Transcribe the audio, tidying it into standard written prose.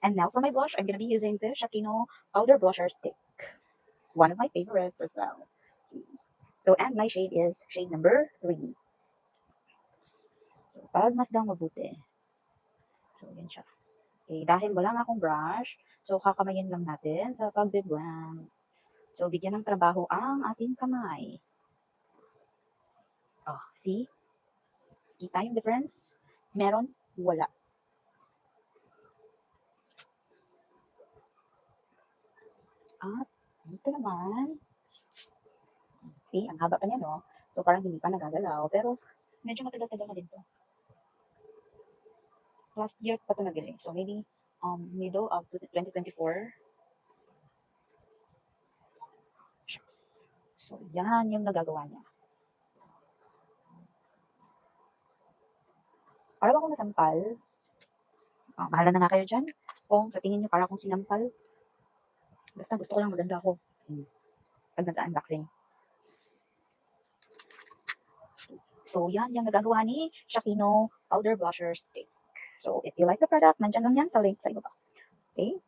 And now for my blush, I'm going to be using the Shakino Powder Blusher Stick. One of my favorites as well. So, and my shade is shade number 3. So, pagmasdang mabuti. So, yan siya. Okay, dahil wala nga akong brush, so kakamayin lang natin sa pagbe-blend. So, bigyan ng trabaho ang ating kamay. Oh, see? Kita yung difference? Meron? Wala. At dito naman, see, ang haba pa niya, no? So, parang hindi pa nagagalaw. Pero, medyo matagal-tagal na din to. Last year pa ito nabili. So, maybe middle of 2024. Shucks. So, yan yung nagagawa niya. Para akong nasampal. Bahala na nga kayo dyan. Kung sa tingin nyo para akong sinampal. Basta gusto ko lang maganda ako. Pag nag-unboxing. So, yan yung nagagawa ni Shakino Powder Blusher Stick. So, if you like the product, nandyan lang yan sa link sa ibaba. Okay?